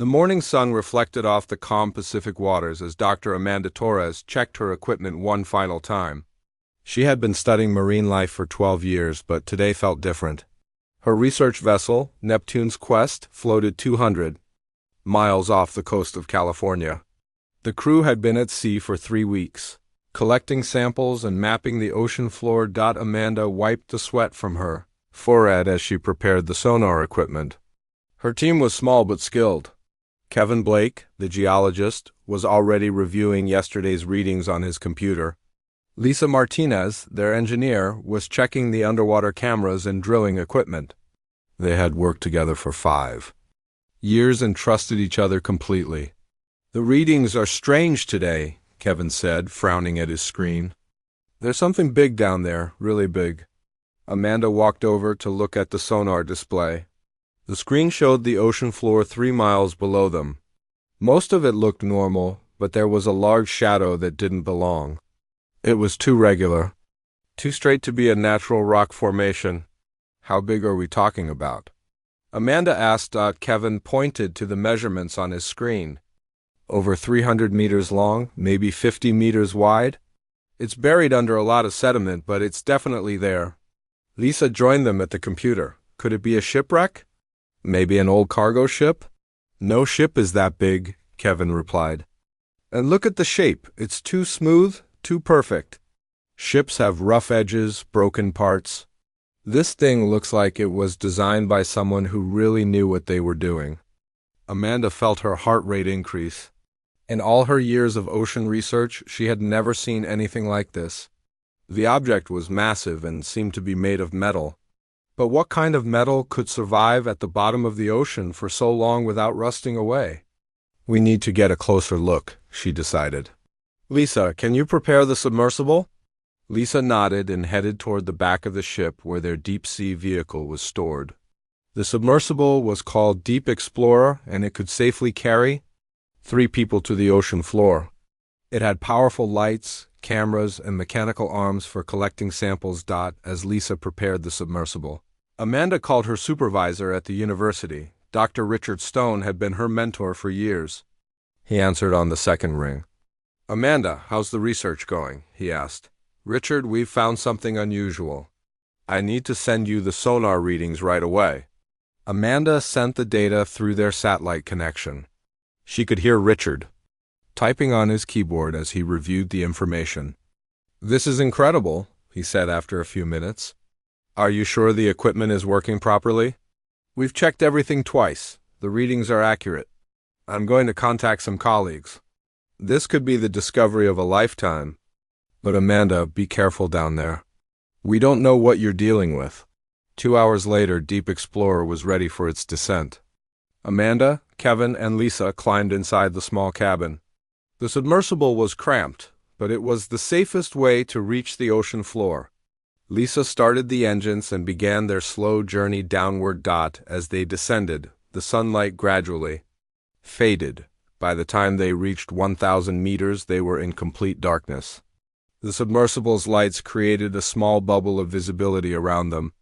The morning sun reflected off the calm Pacific waters as Dr. Amanda Torres checked her equipment one final time. She had been studying marine life for 12 years, but today felt different. Her research vessel, Neptune's Quest, floated 200 miles off the coast of California. The crew had been at sea for 3 weeks, collecting samples and mapping the ocean floor. Amanda wiped the sweat from her forehead as she prepared the sonar equipment. Her team was small but skilled. Kevin Blake, the geologist, was already reviewing yesterday's readings on his computer. Lisa Martinez, their engineer, was checking the underwater cameras and drilling equipment. They had worked together for 5 years and trusted each other completely. "The readings are strange today," Kevin said, frowning at his screen. "There's something big down there, really big." Amanda walked over to look at the sonar display. The screen showed the ocean floor 3 miles below them. Most of it looked normal, but there was a large shadow that didn't belong. It was too regular, too straight to be a natural rock formation. "How big are we talking about?" Amanda asked. Kevin pointed to the measurements on his screen. "Over 300 meters long, maybe 50 meters wide. It's buried under a lot of sediment, but it's definitely there." Lisa joined them at the computer. "Could it be a shipwreck? Maybe an old cargo ship?" "No ship is that big," Kevin replied. "And look at the shape. It's too smooth, too perfect. Ships have rough edges, broken parts. This thing looks like it was designed by someone who really knew what they were doing." Amanda felt her heart rate increase. In all her years of ocean research, she had never seen anything like this. The object was massive and seemed to be made of metal. But what kind of metal could survive at the bottom of the ocean for so long without rusting away? "We need to get a closer look," she decided. "Lisa, can you prepare the submersible?" Lisa nodded and headed toward the back of the ship where their deep-sea vehicle was stored. The submersible was called Deep Explorer, and it could safely carry 3 people to the ocean floor. It had powerful lights, cameras, and mechanical arms for collecting samples. As Lisa prepared the submersible, Amanda called her supervisor at the university. Dr. Richard Stone had been her mentor for years. He answered on the second ring. "Amanda, how's the research going?" he asked. "Richard, we've found something unusual. I need to send you the sonar readings right away." Amanda sent the data through their satellite connection. She could hear Richard typing on his keyboard as he reviewed the information. "This is incredible," he said after a few minutes. "Are you sure the equipment is working properly?" "We've checked everything twice. The readings are accurate. I'm going to contact some colleagues. This could be the discovery of a lifetime. But Amanda, be careful down there. We don't know what you're dealing with." 2 hours later, Deep Explorer was ready for its descent. Amanda, Kevin, and Lisa climbed inside the small cabin. The submersible was cramped, but it was the safest way to reach the ocean floor. Lisa started the engines and began their slow journey downward. As they descended, the sunlight gradually faded. By the time they reached 1,000 meters, they were in complete darkness. The submersible's lights created a small bubble of visibility around them.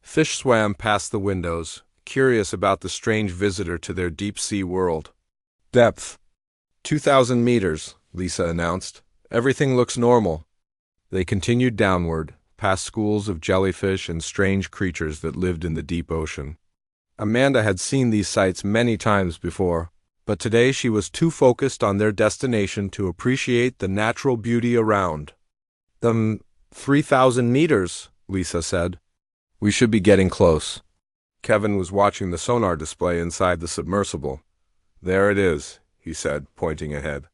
Fish swam past the windows, curious about the strange visitor to their deep-sea world. "Depth 2,000 meters, Lisa announced. "Everything looks normal." They continued downward, past schools of jellyfish and strange creatures that lived in the deep ocean. Amanda had seen these sights many times before, but today she was too focused on their destination to appreciate the natural beauty around. 3,000 meters, Lisa said. "We should be getting close." Kevin was watching the sonar display inside the submersible. "There it is," he said, pointing ahead.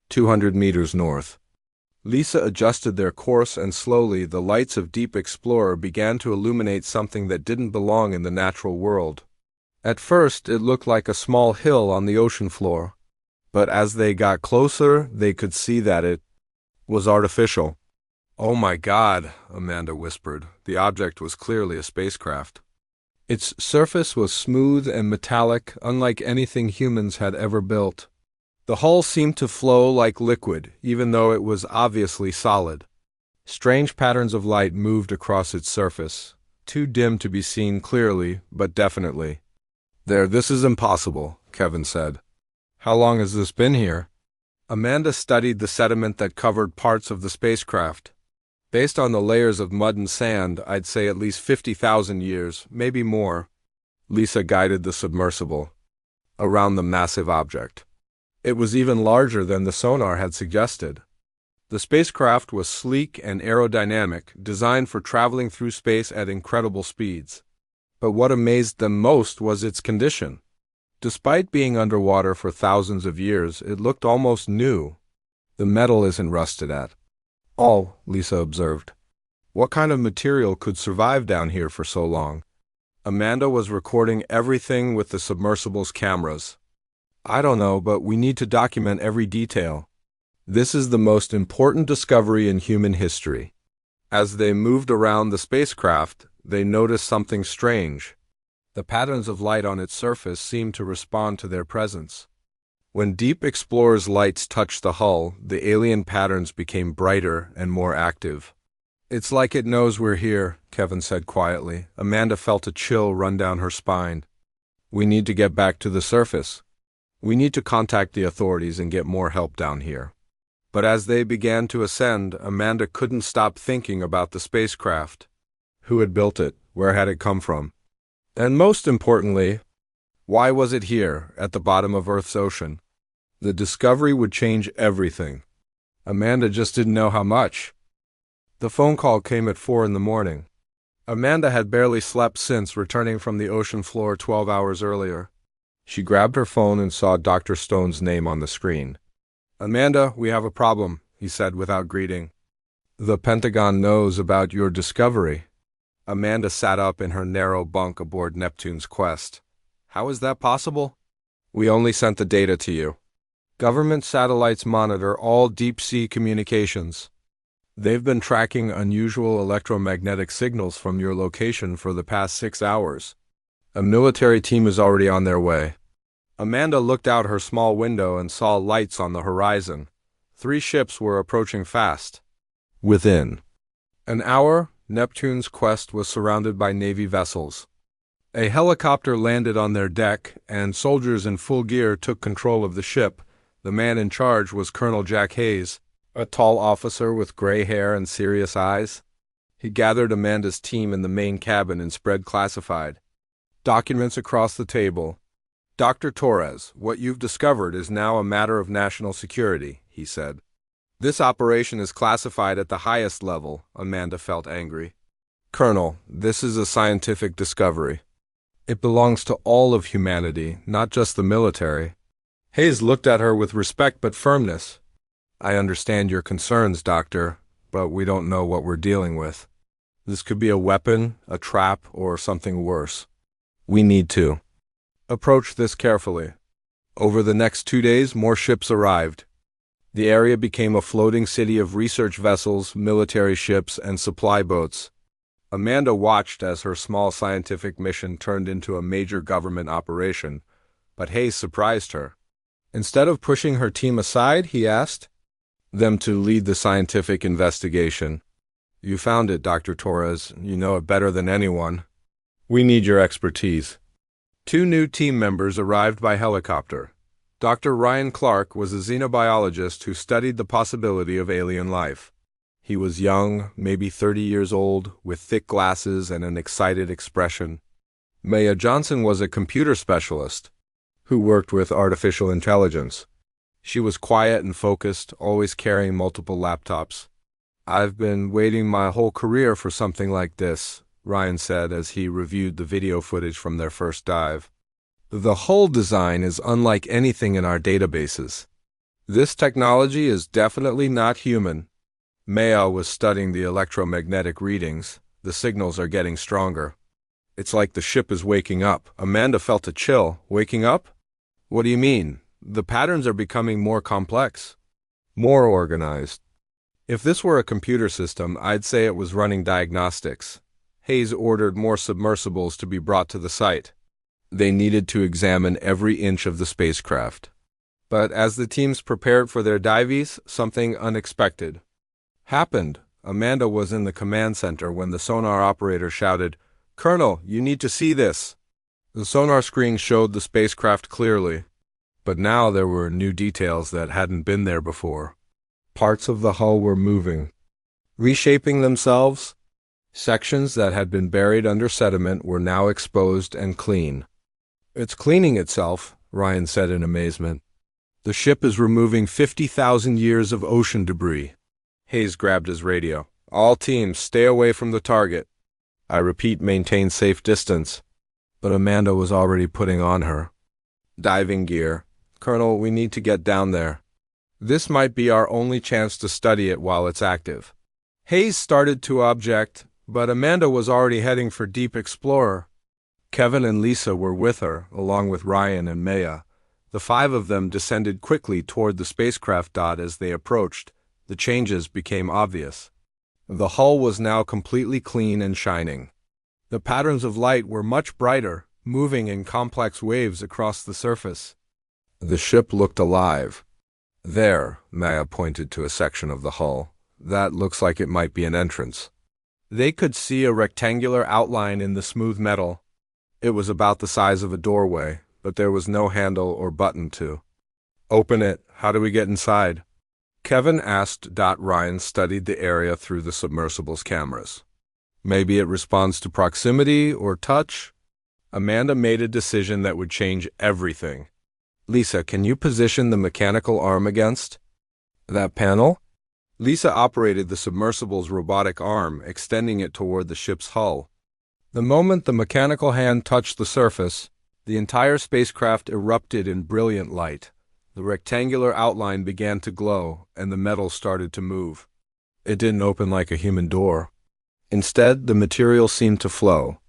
200 meters north. Lisa adjusted their course, and slowly the lights of Deep Explorer began to illuminate something that didn't belong in the natural world. At first, it looked like a small hill on the ocean floor, but as they got closer, they could see that it was artificial. "Oh my God," Amanda whispered. The object was clearly a spacecraft. Its surface was smooth and metallic, unlike anything humans had ever built. The hull seemed to flow like liquid, even though it was obviously solid. Strange patterns of light moved across its surface, too dim to be seen clearly, but definitely. "This is impossible," Kevin said. How long has this been here? Amanda studied the sediment that covered parts of the spacecraft. Based on the layers of mud and sand, I'd say at least 50,000 years, maybe more. Lisa guided the submersible around the massive object. It was even larger than the sonar had suggested. The spacecraft was sleek and aerodynamic, designed for traveling through space at incredible speeds. But what amazed them most was its condition. Despite being underwater for thousands of years, it looked almost new. The metal isn't rusted at all, Lisa observed. What kind of material could survive down here for so long? Amanda was recording everything with the submersible's cameras. I don't know, but we need to document every detail. This is the most important discovery in human history. As they moved around the spacecraft, they noticed something strange. The patterns of light on its surface seemed to respond to their presence. When Deep Explorer's lights touched the hull, the alien patterns became brighter and more active. It's like it knows we're here, Kevin said quietly. Amanda felt a chill run down her spine. We need to get back to the surface. We need to contact the authorities and get more help down here. But as they began to ascend, Amanda couldn't stop thinking about the spacecraft. Who had built it? Where had it come from? And most importantly, why was it here, at the bottom of Earth's ocean? The discovery would change everything. Amanda just didn't know how much. The phone call came at 4 a.m. Amanda had barely slept since returning from the ocean floor 12 hours earlier. She grabbed her phone and saw Dr. Stone's name on the screen. Amanda, we have a problem, he said without greeting. The Pentagon knows about your discovery. Amanda sat up in her narrow bunk aboard Neptune's Quest. How is that possible? We only sent the data to you. Government satellites monitor all deep-sea communications. They've been tracking unusual electromagnetic signals from your location for the past 6 hours. A military team is already on their way. Amanda looked out her small window and saw lights on the horizon. 3 ships were approaching fast. Within an hour, Neptune's Quest was surrounded by Navy vessels. A helicopter landed on their deck, and soldiers in full gear took control of the ship. The man in charge was Colonel Jack Hayes, a tall officer with gray hair and serious eyes. He gathered Amanda's team in the main cabin and spread classified documents across the table. Dr. Torres, what you've discovered is now a matter of national security, he said. This operation is classified at the highest level. Amanda felt angry. Colonel, this is a scientific discovery. It belongs to all of humanity, not just the military. Hayes looked at her with respect but firmness. I understand your concerns, Doctor, but we don't know what we're dealing with. This could be a weapon, a trap, or something worse. We need to approach this carefully. Over the next 2 days, more ships arrived. The area became a floating city of research vessels, military ships, and supply boats. Amanda watched as her small scientific mission turned into a major government operation, but Hayes surprised her. Instead of pushing her team aside, he asked them to lead the scientific investigation. You found it, Dr. Torres. You know it better than anyone. We need your expertise. 2 new team members arrived by helicopter. Dr. Ryan Clark was a xenobiologist who studied the possibility of alien life. He was young, maybe 30 years old, with thick glasses and an excited expression. Maya Johnson was a computer specialist who worked with artificial intelligence. She was quiet and focused, always carrying multiple laptops. I've been waiting my whole career for something like this, Ryan said as he reviewed the video footage from their first dive. The hull design is unlike anything in our databases. This technology is definitely not human. Maya was studying the electromagnetic readings. The signals are getting stronger. It's like the ship is waking up. Amanda felt a chill. Waking up? What do you mean? The patterns are becoming more complex, more organized. If this were a computer system, I'd say it was running diagnostics. Hayes ordered more submersibles to be brought to the site. They needed to examine every inch of the spacecraft. But as the teams prepared for their dives, something unexpected happened. Amanda was in the command center when the sonar operator shouted, "Colonel, you need to see this." The sonar screen showed the spacecraft clearly. But now there were new details that hadn't been there before. Parts of the hull were moving, reshaping themselves. Sections that had been buried under sediment were now exposed and clean. "It's cleaning itself," Ryan said in amazement. "The ship is removing 50,000 years of ocean debris." Hayes grabbed his radio. "All teams, stay away from the target. I repeat, maintain safe distance." But Amanda was already putting on her diving gear. "Colonel, we need to get down there. This might be our only chance to study it while it's active." Hayes started to object, but Amanda was already heading for Deep Explorer. Kevin and Lisa were with her, along with Ryan and Maya. The five of them descended quickly toward the spacecraft. As they approached, the changes became obvious. The hull was now completely clean and shining. The patterns of light were much brighter, moving in complex waves across the surface. The ship looked alive. "There," Maya pointed to a section of the hull. "That looks like it might be an entrance." They could see a rectangular outline in the smooth metal. It was about the size of a doorway, but there was no handle or button to open it. "How do we get inside?" Kevin asked. Ryan studied the area through the submersible's cameras. "Maybe it responds to proximity or touch." Amanda made a decision that would change everything. "Lisa, can you position the mechanical arm against that panel?" Lisa operated the submersible's robotic arm, extending it toward the ship's hull. The moment the mechanical hand touched the surface, the entire spacecraft erupted in brilliant light. The rectangular outline began to glow, and the metal started to move. It didn't open like a human door. Instead, the material seemed to flow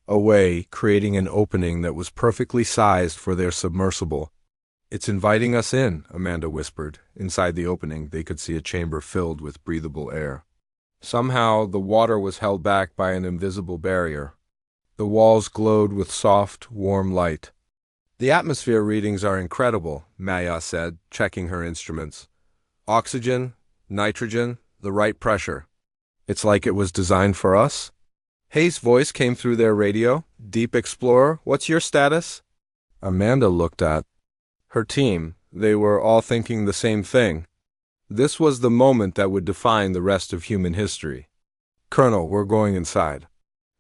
away, creating an opening that was perfectly sized for their submersible. "It's inviting us in," Amanda whispered. Inside the opening, they could see a chamber filled with breathable air. Somehow, the water was held back by an invisible barrier. The walls glowed with soft, warm light. "The atmosphere readings are incredible," Maya said, checking her instruments. "Oxygen, nitrogen, the right pressure. It's like it was designed for us." Hayes' voice came through their radio. "Deep Explorer, what's your status?" Amanda looked at her team. They were all thinking the same thing. This was the moment that would define the rest of human history. "Colonel, we're going inside."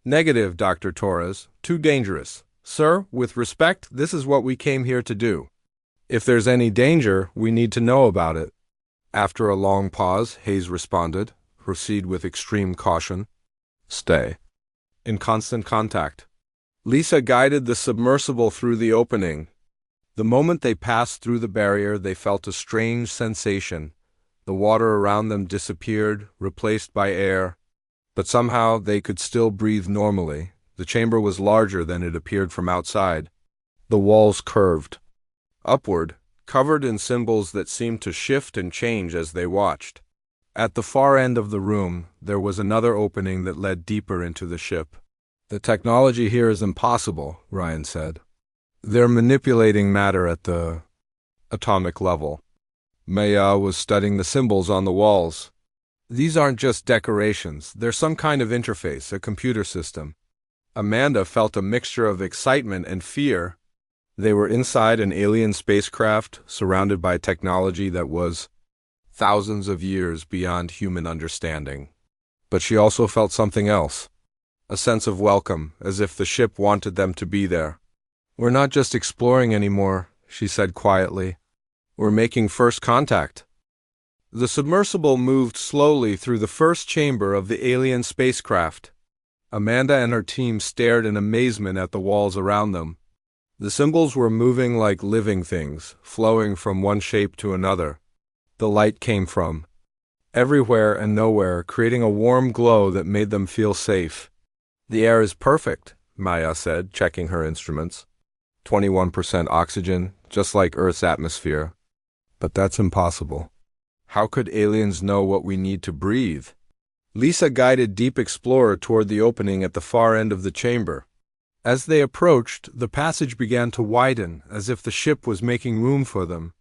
"Negative, Dr. Torres. Too dangerous." "Sir, with respect, this is what we came here to do. If there's any danger, we need to know about it." After a long pause, Hayes responded. "Proceed with extreme caution. Stay in constant contact." Lisa guided the submersible through the opening. The moment they passed through the barrier, they felt a strange sensation. The water around them disappeared, replaced by air, but somehow they could still breathe normally. The chamber was larger than it appeared from outside. The walls curved upward, covered in symbols that seemed to shift and change as they watched. At the far end of the room, there was another opening that led deeper into the ship. "The technology here is impossible," Ryan said. "They're manipulating matter at the atomic level." Maya was studying the symbols on the walls. "These aren't just decorations. They're some kind of interface, a computer system." Amanda felt a mixture of excitement and fear. They were inside an alien spacecraft, surrounded by technology that was thousands of years beyond human understanding. But she also felt something else, a sense of welcome, as if the ship wanted them to be there. "We're not just exploring anymore," she said quietly. "We're making first contact." The submersible moved slowly through the first chamber of the alien spacecraft. Amanda and her team stared in amazement at the walls around them. The symbols were moving like living things, flowing from one shape to another. The light came from everywhere and nowhere, creating a warm glow that made them feel safe. "The air is perfect," Maya said, checking her instruments. 21% oxygen, just like Earth's atmosphere. But that's impossible. How could aliens know what we need to breathe? Lisa guided Deep Explorer toward the opening at the far end of the chamber. As they approached, the passage began to widen, as if the ship was making room for them.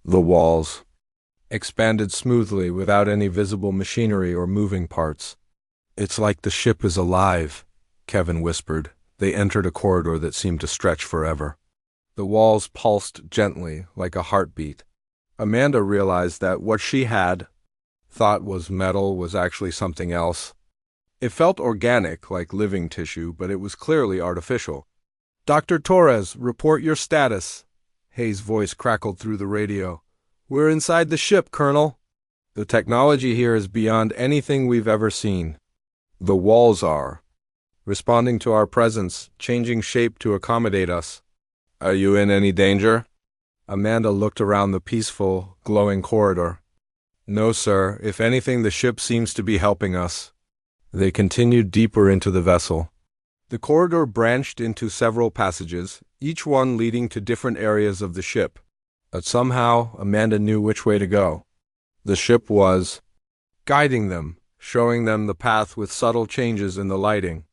The walls expanded smoothly without any visible machinery or moving parts. "It's like the ship is alive," Kevin whispered. They entered a corridor that seemed to stretch forever. The walls pulsed gently, like a heartbeat. Amanda realized that what she had thought was metal was actually something else. It felt organic, like living tissue, but it was clearly artificial. "Dr. Torres, report your status." Hayes' voice crackled through the radio. "We're inside the ship, Colonel. The technology here is beyond anything we've ever seen. The walls are responding to our presence, changing shape to accommodate us. Are you in any danger?" Amanda looked around the peaceful, glowing corridor. "No, sir. If anything, the ship seems to be helping us." They continued deeper into the vessel. The corridor branched into several passages, each one leading to different areas of the ship. But somehow, Amanda knew which way to go. The ship was guiding them, showing them the path with subtle changes in the lighting.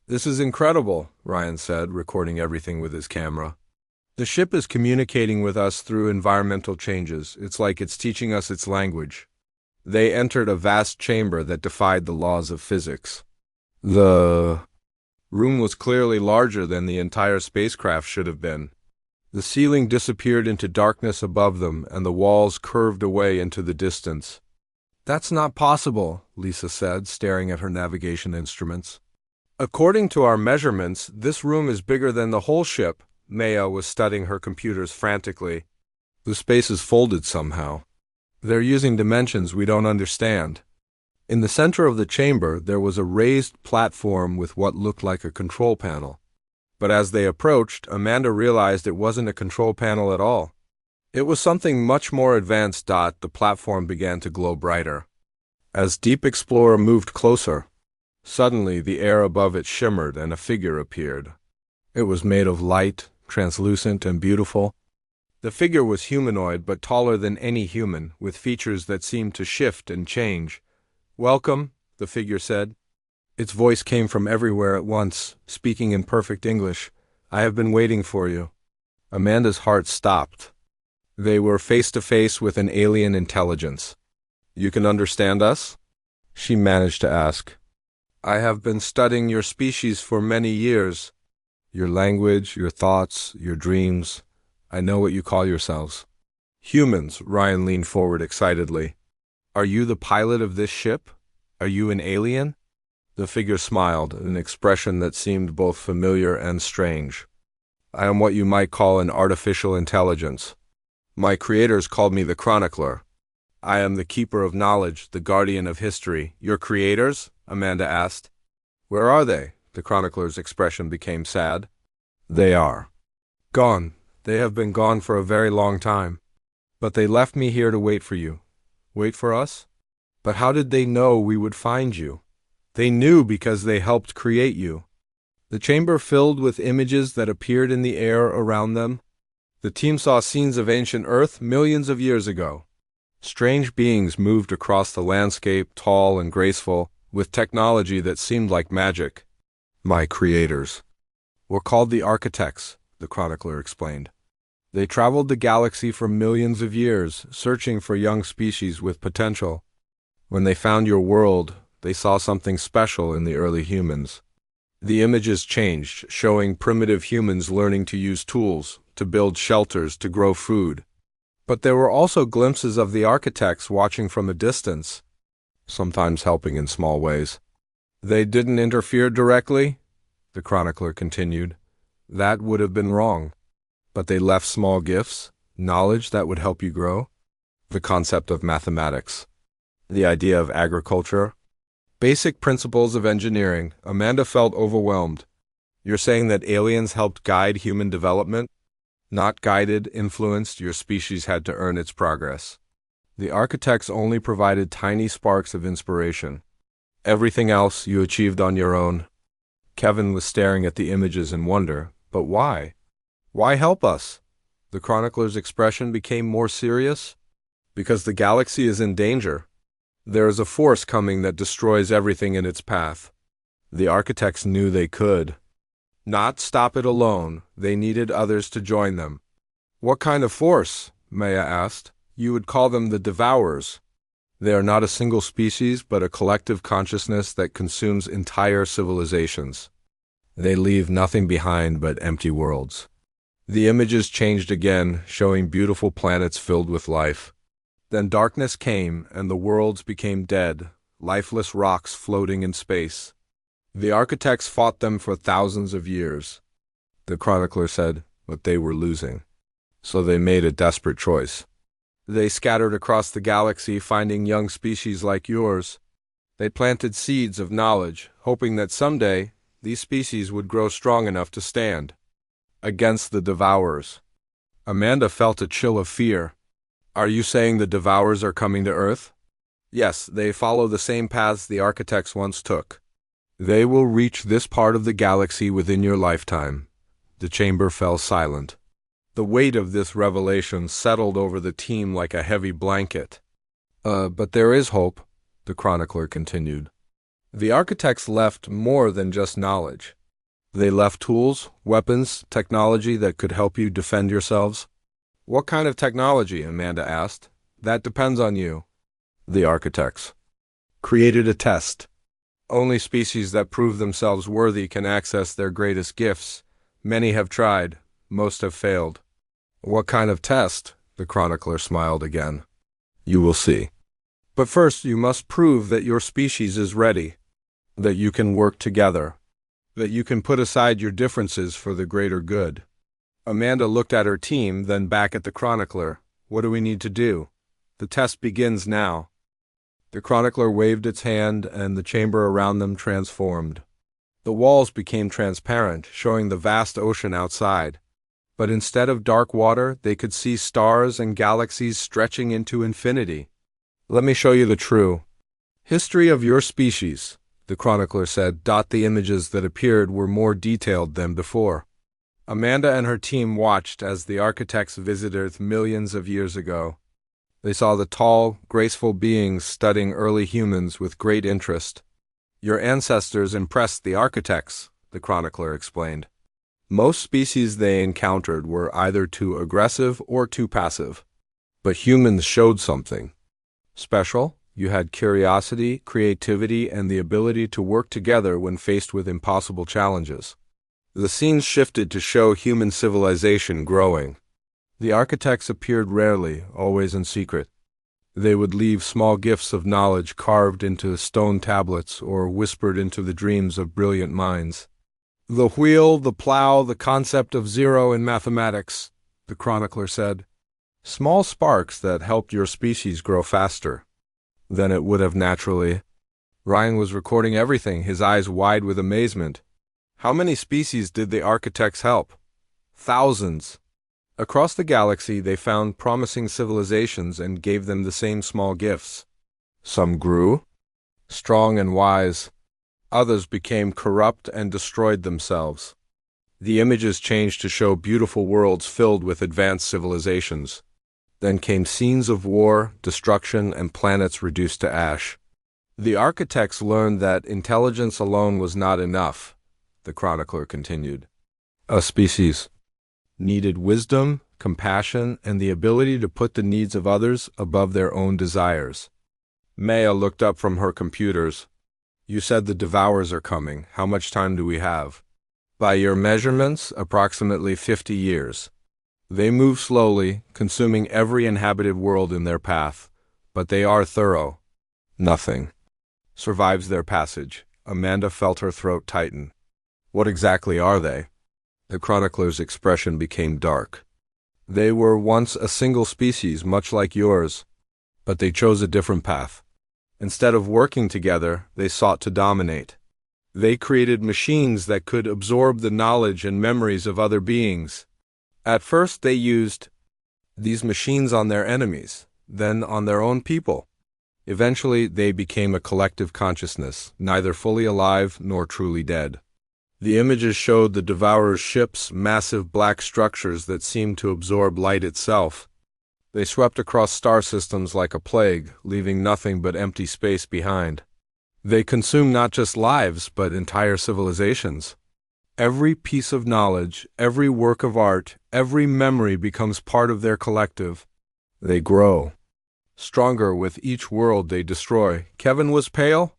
"This is incredible," Ryan said, recording everything with his camera. "The ship is communicating with us through environmental changes. It's like it's teaching us its language." They entered a vast chamber that defied the laws of physics. The room was clearly larger than the entire spacecraft should have been. The ceiling disappeared into darkness above them, and the walls curved away into the distance. "That's not possible," Lisa said, staring at her navigation instruments. "According to our measurements, this room is bigger than the whole ship." Maya was studying her computers frantically. "The space is folded somehow. They're using dimensions we don't understand." In the center of the chamber, there was a raised platform with what looked like a control panel. But as they approached, Amanda realized it wasn't a control panel at all. It was something much more advanced. The platform began to glow brighter. As Deep Explorer moved closer, suddenly the air above it shimmered and a figure appeared. It was made of light, translucent and beautiful. The figure was humanoid but taller than any human, with features that seemed to shift and change. "Welcome," the figure said. Its voice came from everywhere at once, speaking in perfect English. "I have been waiting for you." Amanda's heart stopped. They were face to face with an alien intelligence. "You can understand us?" she managed to ask. "I have been studying your species for many years. Your language, your thoughts, your dreams. I know what you call yourselves." "Humans," Ryan leaned forward excitedly. "Are you the pilot of this ship? Are you an alien?" The figure smiled, an expression that seemed both familiar and strange. "I am what you might call an artificial intelligence. My creators called me the Chronicler. I am the keeper of knowledge, the guardian of history." "Your creators?" Amanda asked. "Where are they?" The Chronicler's expression became sad. "They are gone. They have been gone for a very long time. But they left me here to wait for you." "Wait for us?" "But how did they know we would find you?" "They knew because they helped create you." The chamber filled with images that appeared in the air around them. The team saw scenes of ancient Earth millions of years ago. Strange beings moved across the landscape, tall and graceful, with technology that seemed like magic. "My creators were called the Architects," the Chronicler explained. "They traveled the galaxy for millions of years, searching for young species with potential. When they found your world, they saw something special in the early humans. The images changed, showing primitive humans learning to use tools, to build shelters, to grow food. But there were also glimpses of the architects watching from a distance, sometimes helping in small ways. They didn't interfere directly," the Chronicler continued. "That would have been wrong. But they left small gifts, knowledge that would help you grow. The concept of mathematics, the idea of agriculture, basic principles of engineering." Amanda felt overwhelmed. "You're saying that aliens helped guide human development?" "Not guided, influenced. Your species had to earn its progress. The architects only provided tiny sparks of inspiration. Everything else you achieved on your own." Kevin was staring at the images in wonder. "But why? Why help us?" The Chronicler's expression became more serious. "Because the galaxy is in danger. There is a force coming that destroys everything in its path. The architects knew they could not stop it alone. They needed others to join them." "What kind of force?" Maya asked. "You would call them the Devourers." "They are not a single species, but a collective consciousness that consumes entire civilizations. They leave nothing behind but empty worlds. The images changed again, showing beautiful planets filled with life. Then darkness came, and the worlds became dead, lifeless rocks floating in space. The architects fought them for thousands of years, the chronicler said, but they were losing. So they made a desperate choice. They scattered across the galaxy, finding young species like yours. They planted seeds of knowledge, hoping that someday these species would grow strong enough to stand against the Devourers. Amanda felt a chill of fear. Are you saying the Devourers are coming to Earth? Yes, they follow the same paths the architects once took. They will reach this part of the galaxy within your lifetime. The chamber fell silent. The weight of this revelation settled over the team like a heavy blanket. But there is hope, the chronicler continued. The architects left more than just knowledge. They left tools, weapons, technology that could help you defend yourselves. What kind of technology? Amanda asked. That depends on you. The architects created a test. Only species that prove themselves worthy can access their greatest gifts. Many have tried, most have failed. What kind of test? The chronicler smiled again. You will see. But first you must prove that your species is ready, that you can work together, that you can put aside your differences for the greater good. Amanda looked at her team, then back at the chronicler. What do we need to do? The test begins now. The chronicler waved its hand, and the chamber around them transformed. The walls became transparent, showing the vast ocean outside. But instead of dark water, they could see stars and galaxies stretching into infinity. Let me show you the true history of your species, the chronicler said. The images that appeared were more detailed than before. Amanda and her team watched as the architects visited Earth millions of years ago. They saw the tall, graceful beings studying early humans with great interest. Your ancestors impressed the architects, the chronicler explained. Most species they encountered were either too aggressive or too passive. But humans showed something special. You had curiosity, creativity, and the ability to work together when faced with impossible challenges. The scenes shifted to show human civilization growing. The architects appeared rarely, always in secret. They would leave small gifts of knowledge carved into stone tablets or whispered into the dreams of brilliant minds. The wheel, the plow, the concept of zero in mathematics, the chronicler said. Small sparks that helped your species grow faster than it would have naturally. Ryan was recording everything, his eyes wide with amazement. How many species did the architects help? Thousands. Across the galaxy, they found promising civilizations and gave them the same small gifts. Some grew, strong and wise. Others became corrupt and destroyed themselves. The images changed to show beautiful worlds filled with advanced civilizations. Then came scenes of war, destruction, and planets reduced to ash. The architects learned that intelligence alone was not enough, the chronicler continued. A species needed wisdom, compassion, and the ability to put the needs of others above their own desires. Maya looked up from her computers. You said the Devourers are coming. How much time do we have? By your measurements, approximately 50 years. They move slowly, consuming every inhabited world in their path, but they are thorough. Nothing survives their passage. Amanda felt her throat tighten. What exactly are they? The chronicler's expression became dark. They were once a single species, much like yours, but they chose a different path. Instead of working together, they sought to dominate. They created machines that could absorb the knowledge and memories of other beings. At first, they used these machines on their enemies, then on their own people. Eventually, they became a collective consciousness, neither fully alive nor truly dead. The images showed the Devourers' ships, massive black structures that seemed to absorb light itself. They swept across star systems like a plague, leaving nothing but empty space behind. They consumed not just lives, but entire civilizations. Every piece of knowledge, every work of art, every memory becomes part of their collective. They grow stronger with each world they destroy. Kevin was pale.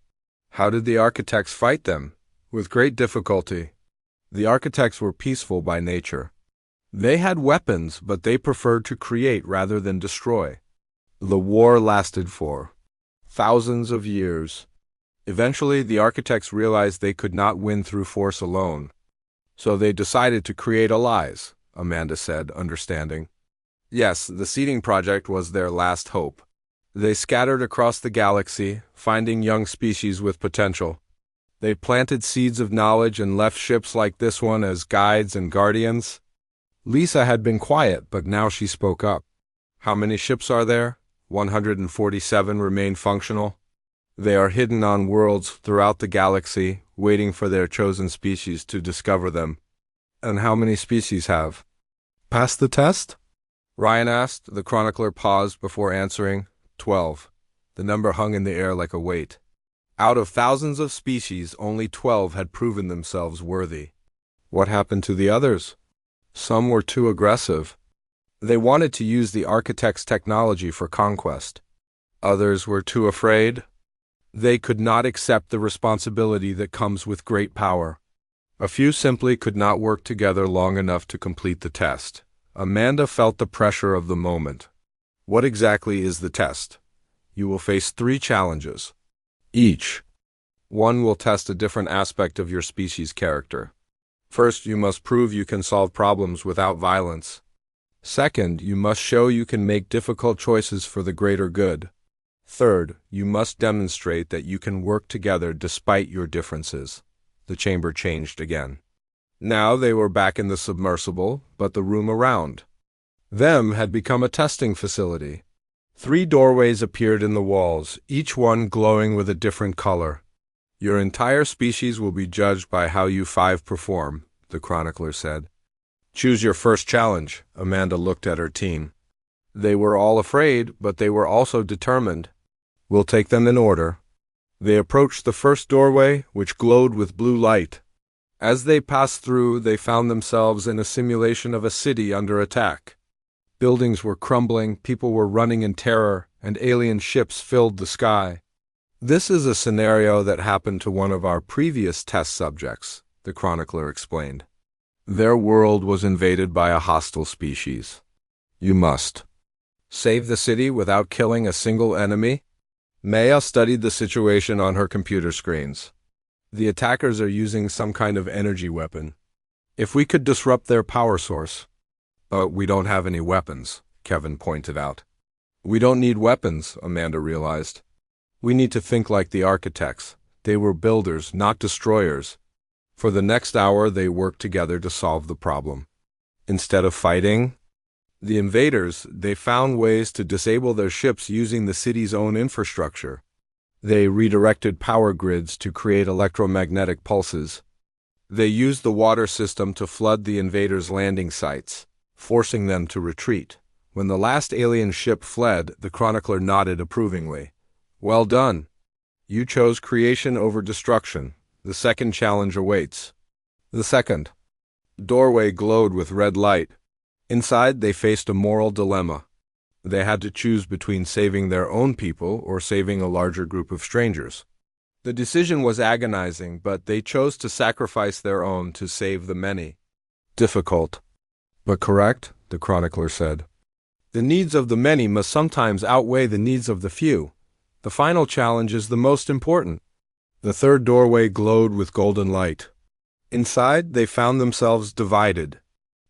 How did the architects fight them? With great difficulty. The architects were peaceful by nature. They had weapons, but they preferred to create rather than destroy. The war lasted for thousands of years. Eventually, the architects realized they could not win through force alone. So they decided to create allies, Amanda said, understanding. Yes, the seeding project was their last hope. They scattered across the galaxy, finding young species with potential. They planted seeds of knowledge and left ships like this one as guides and guardians. Lisa had been quiet, but now she spoke up. How many ships are there? 147 remain functional. They are hidden on worlds throughout the galaxy, waiting for their chosen species to discover them. And how many species have passed the test? Ryan asked. The chronicler paused before answering. 12. The number hung in the air like a weight. Out of thousands of species, only 12 had proven themselves worthy. What happened to the others? Some were too aggressive. They wanted to use the architect's technology for conquest. Others were too afraid. They could not accept the responsibility that comes with great power. A few simply could not work together long enough to complete the test. Amanda felt the pressure of the moment. What exactly is the test? You will face 3 challenges. Each one will test a different aspect of your species' character. First, you must prove you can solve problems without violence. Second, you must show you can make difficult choices for the greater good. Third, you must demonstrate that you can work together despite your differences. The chamber changed again. Now they were back in the submersible, but the room around them had become a testing facility. 3 doorways appeared in the walls, each one glowing with a different color. Your entire species will be judged by how you 5 perform, the chronicler said. Choose your first challenge. Amanda looked at her team. They were all afraid, but they were also determined. We'll take them in order. They approached the first doorway, which glowed with blue light. As they passed through, they found themselves in a simulation of a city under attack. Buildings were crumbling, people were running in terror, and alien ships filled the sky. This is a scenario that happened to one of our previous test subjects, the chronicler explained. Their world was invaded by a hostile species. You must save the city without killing a single enemy. Maya studied the situation on her computer screens. The attackers are using some kind of energy weapon. If we could disrupt their power source. But we don't have any weapons, Kevin pointed out. We don't need weapons, Amanda realized. We need to think like the architects. They were builders, not destroyers. For the next hour, they worked together to solve the problem. Instead of fighting the invaders, they found ways to disable their ships using the city's own infrastructure. They redirected power grids to create electromagnetic pulses. They used the water system to flood the invaders' landing sites, forcing them to retreat. When the last alien ship fled, the chronicler nodded approvingly. Well done. You chose creation over destruction. The second challenge awaits. The second doorway glowed with red light. Inside, they faced a moral dilemma. They had to choose between saving their own people or saving a larger group of strangers. The decision was agonizing, but they chose to sacrifice their own to save the many. Difficult, but correct, the chronicler said. The needs of the many must sometimes outweigh the needs of the few. The final challenge is the most important. The third doorway glowed with golden light. Inside, they found themselves divided.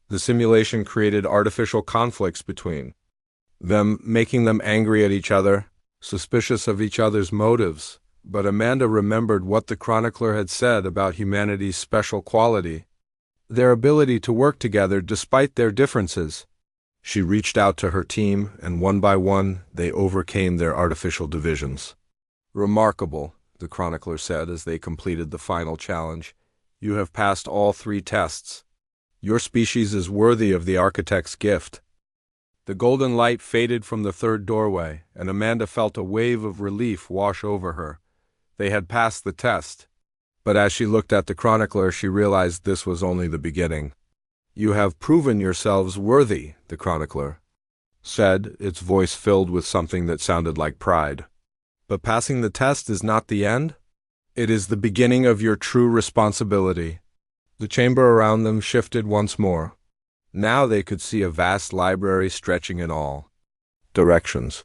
The simulation created artificial conflicts between them, making them angry at each other, suspicious of each other's motives. But Amanda remembered what the chronicler had said about humanity's special quality, their ability to work together despite their differences. She reached out to her team, and one by one, they overcame their artificial divisions. Remarkable, the chronicler said as they completed the final challenge. You have passed all 3 tests. Your species is worthy of the architect's gift. The golden light faded from the third doorway, and Amanda felt a wave of relief wash over her. They had passed the test. But as she looked at the chronicler, she realized this was only the beginning. You have proven yourselves worthy, the chronicler said, its voice filled with something that sounded like pride. But passing the test is not the end. It is the beginning of your true responsibility. The chamber around them shifted once more. Now they could see a vast library stretching in all directions.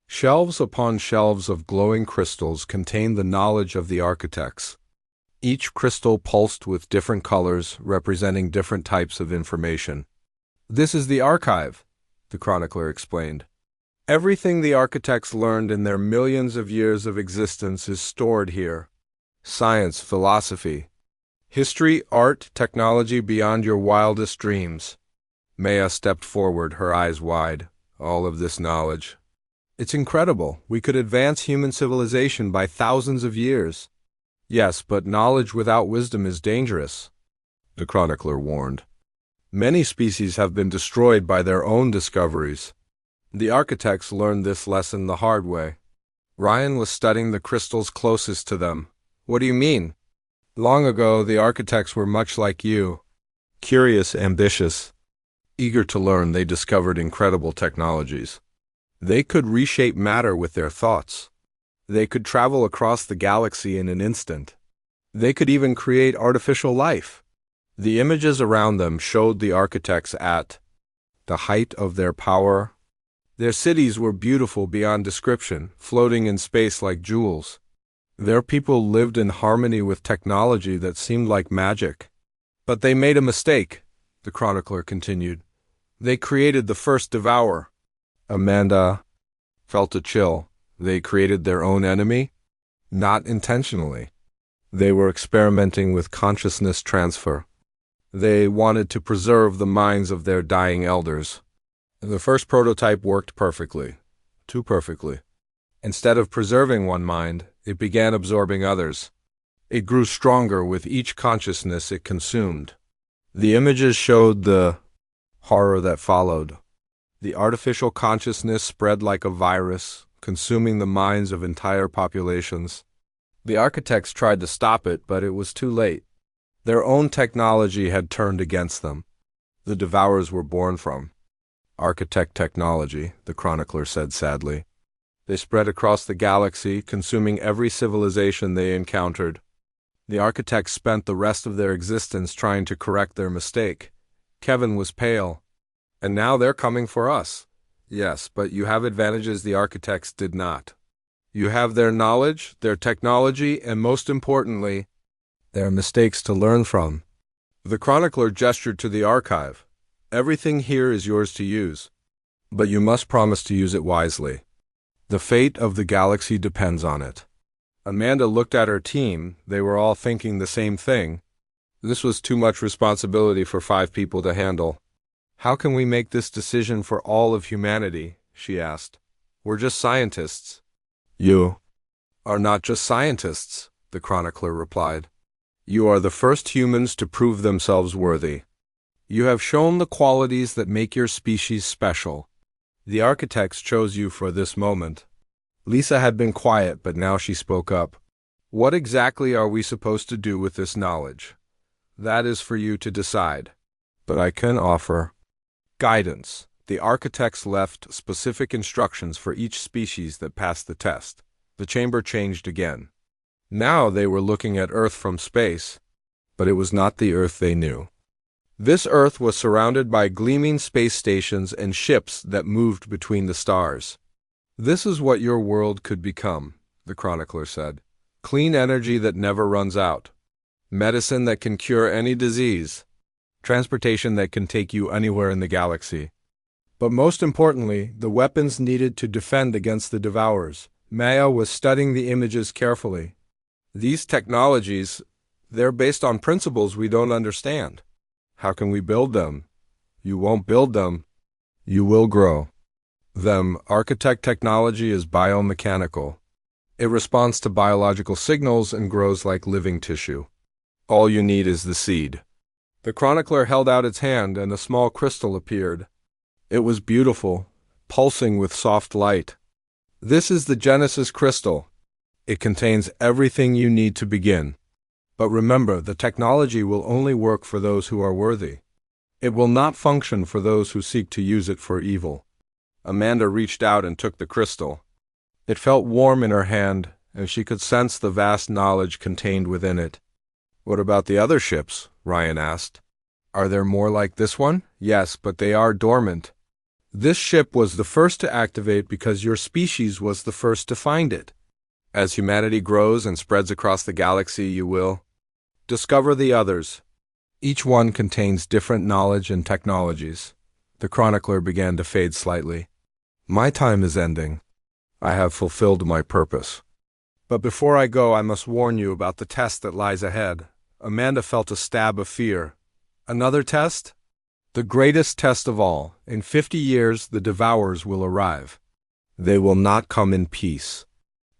Shelves upon shelves of glowing crystals contained the knowledge of the architects. Each crystal pulsed with different colors, representing different types of information. "This is the archive," the chronicler explained. "Everything the architects learned in their millions of years of existence is stored here. Science, philosophy, history, art, technology beyond your wildest dreams." Maya stepped forward, her eyes wide. "All of this knowledge. It's incredible. We could advance human civilization by thousands of years." "Yes, but knowledge without wisdom is dangerous," the chronicler warned. "Many species have been destroyed by their own discoveries." The architects learned this lesson the hard way. Ryan was studying the crystals closest to them. "What do you mean?" "Long ago, the architects were much like you. Curious, ambitious, eager to learn. They discovered incredible technologies. They could reshape matter with their thoughts. They could travel across the galaxy in an instant. They could even create artificial life." The images around them showed the architects at the height of their power. Their cities were beautiful beyond description, floating in space like jewels. Their people lived in harmony with technology that seemed like magic. "But they made a mistake," the chronicler continued. "They created the first devourer." Amanda felt a chill. They created their own enemy? Not intentionally. They were experimenting with consciousness transfer. They wanted to preserve the minds of their dying elders. The first prototype worked perfectly. Too perfectly. Instead of preserving one mind, it began absorbing others. It grew stronger with each consciousness it consumed. The images showed the horror that followed. The artificial consciousness spread like a virus, consuming the minds of entire populations. The architects tried to stop it, but it was too late. Their own technology had turned against them. The devourers were born from architect technology, the chronicler said sadly. They spread across the galaxy, consuming every civilization they encountered. The architects spent the rest of their existence trying to correct their mistake. Kevin was pale. "And now they're coming for us." "Yes, but you have advantages the architects did not. You have their knowledge, their technology, and most importantly, their mistakes to learn from." The chronicler gestured to the archive. "Everything here is yours to use, but you must promise to use it wisely. The fate of the galaxy depends on it." Amanda looked at her team. They were all thinking the same thing. This was too much responsibility for 5 people to handle. "How can we make this decision for all of humanity?" she asked. "We're just scientists." "You are not just scientists," the chronicler replied. "You are the first humans to prove themselves worthy. You have shown the qualities that make your species special. The architects chose you for this moment." Lisa had been quiet, but now she spoke up. "What exactly are we supposed to do with this knowledge? That is for you to decide. But I can offer guidance." The architects left specific instructions for each species that passed the test. The chamber changed again. Now they were looking at Earth from space, but it was not the Earth they knew. This Earth was surrounded by gleaming space stations and ships that moved between the stars. "This is what your world could become," the chronicler said. "Clean energy that never runs out. Medicine that can cure any disease. Transportation that can take you anywhere in the galaxy. But most importantly, the weapons needed to defend against the devourers." Maya was studying the images carefully. "These technologies, they're based on principles we don't understand. How can we build them?" "You won't build them. You will grow them. Architect technology is biomechanical. It responds to biological signals and grows like living tissue. All you need is the seed." The chronicler held out its hand and a small crystal appeared. It was beautiful, pulsing with soft light. "This is the Genesis crystal. It contains everything you need to begin. But remember, the technology will only work for those who are worthy. It will not function for those who seek to use it for evil." Amanda reached out and took the crystal. It felt warm in her hand, and she could sense the vast knowledge contained within it. "What about the other ships?" Ryan asked. Are there more like this one? Yes, but they are dormant. This ship was the first to activate because your species was the first to find it. As humanity grows and spreads across the galaxy, you will discover the others. Each one contains different knowledge and technologies. The chronicler began to fade slightly. My time is ending. I have fulfilled my purpose. But before I go, I must warn you about the test that lies ahead. Amanda felt a stab of fear. Another test? The greatest test of all. In 50 years, the Devourers will arrive. They will not come in peace.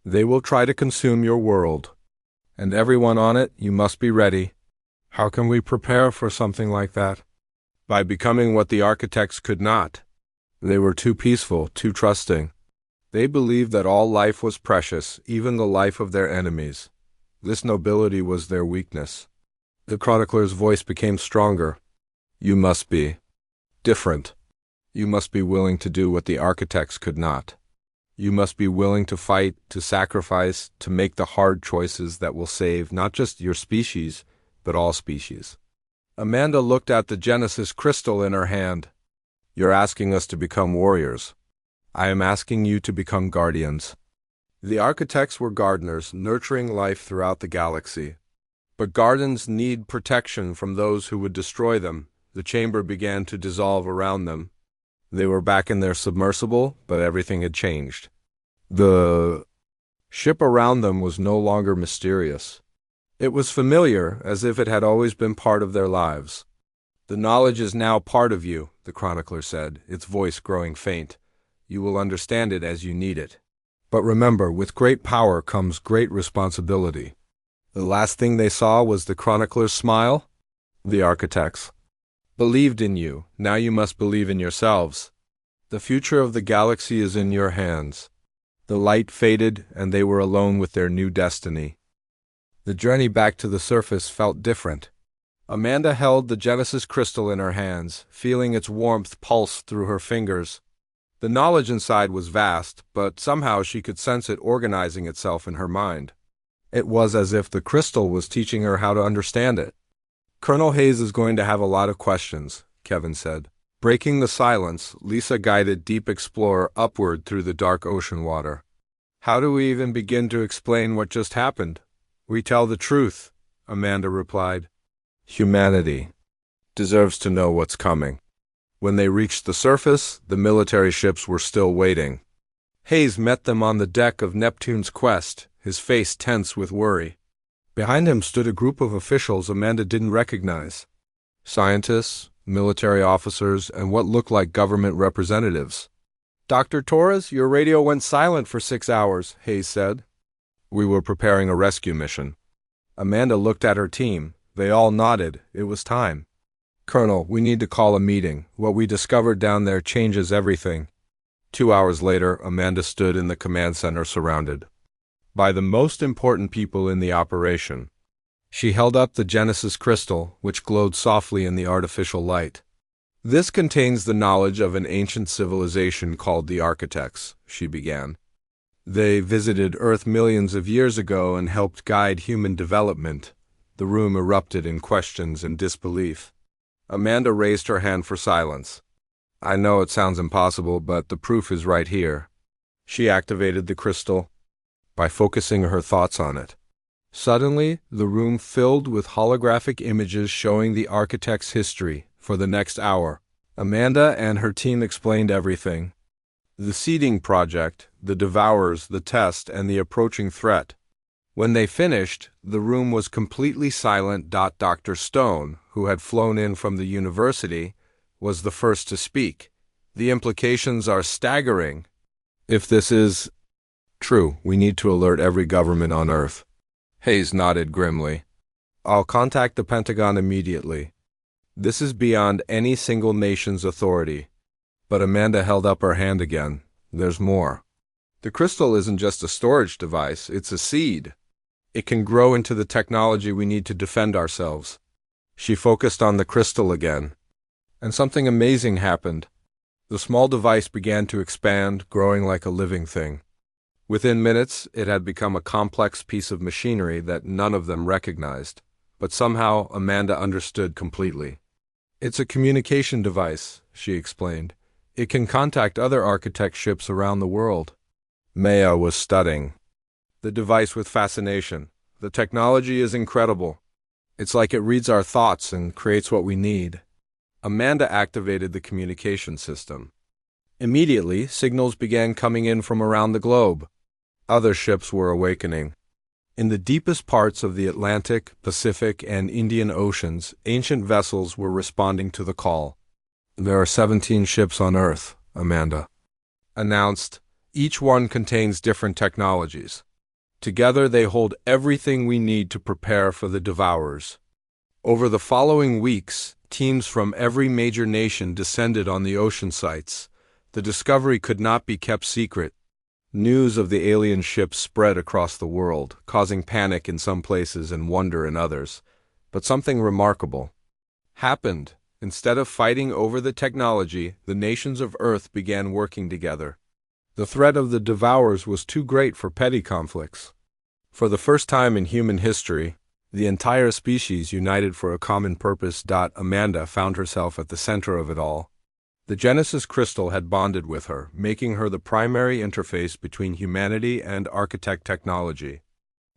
They will try to consume your world. And everyone on it, you must be ready. How can we prepare for something like that? By becoming what the architects could not. They were too peaceful, too trusting. They believed that all life was precious, even the life of their enemies. This nobility was their weakness. The chronicler's voice became stronger. You must be different. You must be willing to do what the architects could not. You must be willing to fight, to sacrifice, to make the hard choices that will save not just your species, but all species. Amanda looked at the Genesis crystal in her hand. You're asking us to become warriors. I am asking you to become guardians. The architects were gardeners, nurturing life throughout the galaxy. But gardens need protection from those who would destroy them. The chamber began to dissolve around them. They were back in their submersible, but everything had changed. The ship around them was no longer mysterious. It was familiar, as if it had always been part of their lives. The knowledge is now part of you, the chronicler said, its voice growing faint. You will understand it as you need it. But remember, with great power comes great responsibility. The last thing they saw was the chronicler's smile. The architects believed in you. Now you must believe in yourselves. The future of the galaxy is in your hands. The light faded, and they were alone with their new destiny. The journey back to the surface felt different. Amanda held the Genesis crystal in her hands, feeling its warmth pulse through her fingers. The knowledge inside was vast, but somehow she could sense it organizing itself in her mind. It was as if the crystal was teaching her how to understand it. Colonel Hayes is going to have a lot of questions, Kevin said. Breaking the silence, Lisa guided Deep Explorer upward through the dark ocean water. How do we even begin to explain what just happened? We tell the truth, Amanda replied. Humanity deserves to know what's coming. When they reached the surface, the military ships were still waiting. Hayes met them on the deck of Neptune's Quest, his face tense with worry. Behind him stood a group of officials Amanda didn't recognize. Scientists, military officers, and what looked like government representatives. Dr. Torres, your radio went silent for 6 hours, Hayes said. We were preparing a rescue mission. Amanda looked at her team. They all nodded. It was time. Colonel, we need to call a meeting. What we discovered down there changes everything. 2 hours later, Amanda stood in the command center surrounded by the most important people in the operation. She held up the Genesis crystal, which glowed softly in the artificial light. This contains the knowledge of an ancient civilization called the Architects, she began. They visited Earth millions of years ago and helped guide human development. The room erupted in questions and disbelief. Amanda raised her hand for silence. I know it sounds impossible, but the proof is right here. She activated the crystal by focusing her thoughts on it. Suddenly, the room filled with holographic images showing the architect's history. For the next hour, Amanda and her team explained everything. The seeding project, the Devourers, the test, and the approaching threat. When they finished, the room was completely silent. Dr. Stone, who had flown in from the university, was the first to speak. The implications are staggering. If this is true, we need to alert every government on Earth. Hayes nodded grimly. I'll contact the Pentagon immediately. This is beyond any single nation's authority. But Amanda held up her hand again. There's more. The crystal isn't just a storage device, it's a seed. It can grow into the technology we need to defend ourselves. She focused on the crystal again. And something amazing happened. The small device began to expand, growing like a living thing. Within minutes, it had become a complex piece of machinery that none of them recognized. But somehow, Amanda understood completely. It's a communication device, she explained. It can contact other architect ships around the world. Maya was studying the device with fascination. The technology is incredible. It's like it reads our thoughts and creates what we need. Amanda activated the communication system. Immediately, signals began coming in from around the globe. Other ships were awakening. In the deepest parts of the Atlantic, Pacific, and Indian Oceans, ancient vessels were responding to the call. There are 17 ships on Earth, Amanda announced. Each one contains different technologies. Together they hold everything we need to prepare for the Devourers. Over the following weeks, teams from every major nation descended on the ocean sites. The discovery could not be kept secret. News of the alien ships spread across the world, causing panic in some places and wonder in others. But something remarkable happened. Instead of fighting over the technology, the nations of Earth began working together. The threat of the Devourers was too great for petty conflicts. For the first time in human history, the entire species united for a common purpose. Amanda found herself at the center of it all. The Genesis crystal had bonded with her, making her the primary interface between humanity and architect technology.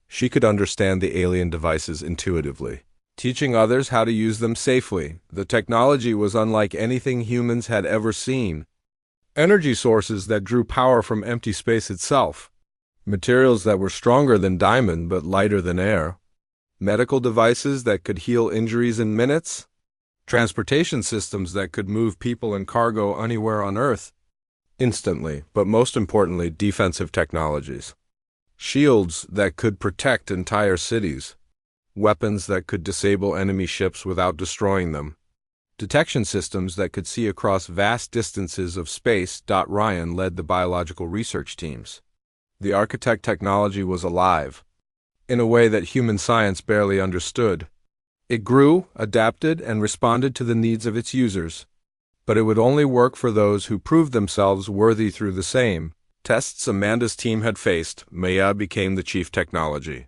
She could understand the alien devices intuitively, teaching others how to use them safely. The technology was unlike anything humans had ever seen. Energy sources that drew power from empty space itself. Materials that were stronger than diamond but lighter than air. Medical devices that could heal injuries in minutes. Transportation systems that could move people and cargo anywhere on Earth instantly, but most importantly, defensive technologies. Shields that could protect entire cities. Weapons that could disable enemy ships without destroying them. Detection systems that could see across vast distances of space. Ryan led the biological research teams. The architect technology was alive, in a way that human science barely understood. It grew, adapted, and responded to the needs of its users. But it would only work for those who proved themselves worthy through the same tests Amanda's team had faced. Maya became the chief technology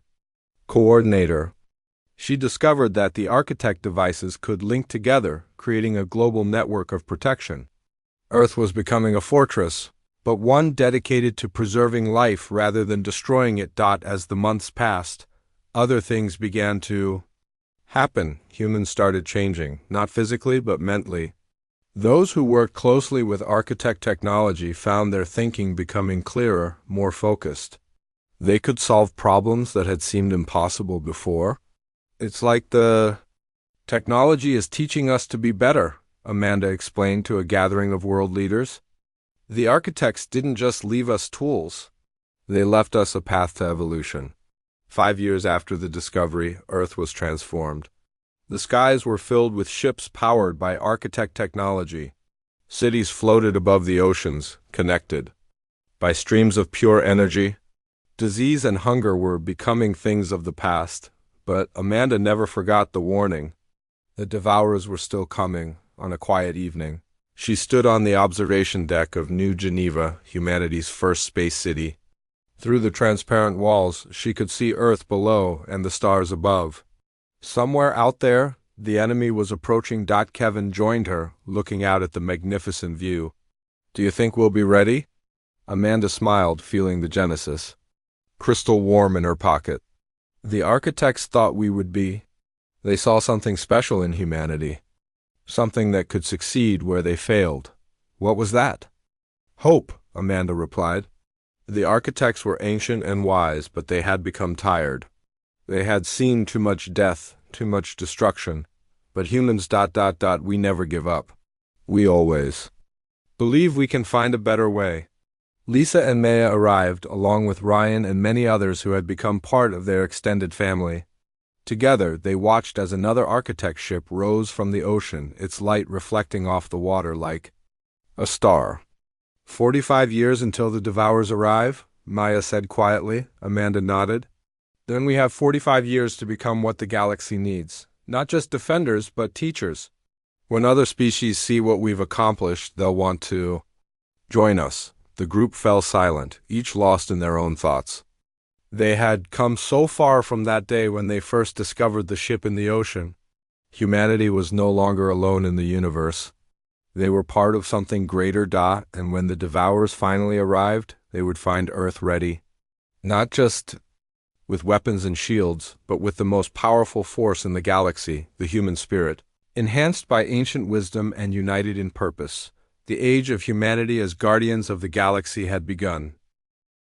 coordinator. She discovered that the architect devices could link together, creating a global network of protection. Earth was becoming a fortress, but one dedicated to preserving life rather than destroying it. As the months passed, other things began to happen. Humans started changing, not physically but mentally. Those who worked closely with architect technology found their thinking becoming clearer, more focused. They could solve problems that had seemed impossible before. It's like the technology is teaching us to be better, Amanda explained to a gathering of world leaders. The architects didn't just leave us tools. They left us a path to evolution. 5 years after the discovery, Earth was transformed. The skies were filled with ships powered by architect technology. Cities floated above the oceans, connected by streams of pure energy. Disease and hunger were becoming things of the past, but Amanda never forgot the warning. The Devourers were still coming. On a quiet evening, she stood on the observation deck of New Geneva, humanity's first space city. Through the transparent walls, she could see Earth below and the stars above. Somewhere out there, the enemy was approaching. Kevin joined her, looking out at the magnificent view. "Do you think we'll be ready?" Amanda smiled, feeling the Genesis crystal warm in her pocket. The architects thought we would be. They saw something special in humanity. Something that could succeed where they failed. What was that? Hope, Amanda replied. The architects were ancient and wise, but they had become tired. They had seen too much death, too much destruction. But humans... we never give up. We always believe we can find a better way. Lisa and Maya arrived, along with Ryan and many others who had become part of their extended family. Together, they watched as another architect ship rose from the ocean, its light reflecting off the water like a star. 45 years until the Devourers arrive, Maya said quietly. Amanda nodded. Then we have 45 years to become what the galaxy needs. Not just defenders, but teachers. When other species see what we've accomplished, they'll want to join us. The group fell silent, each lost in their own thoughts. They had come so far from that day when they first discovered the ship in the ocean. Humanity was no longer alone in the universe. They were part of something greater, and when the Devourers finally arrived, they would find Earth ready. Not just with weapons and shields, but with the most powerful force in the galaxy, the human spirit. Enhanced by ancient wisdom and united in purpose, the age of humanity as guardians of the galaxy had begun.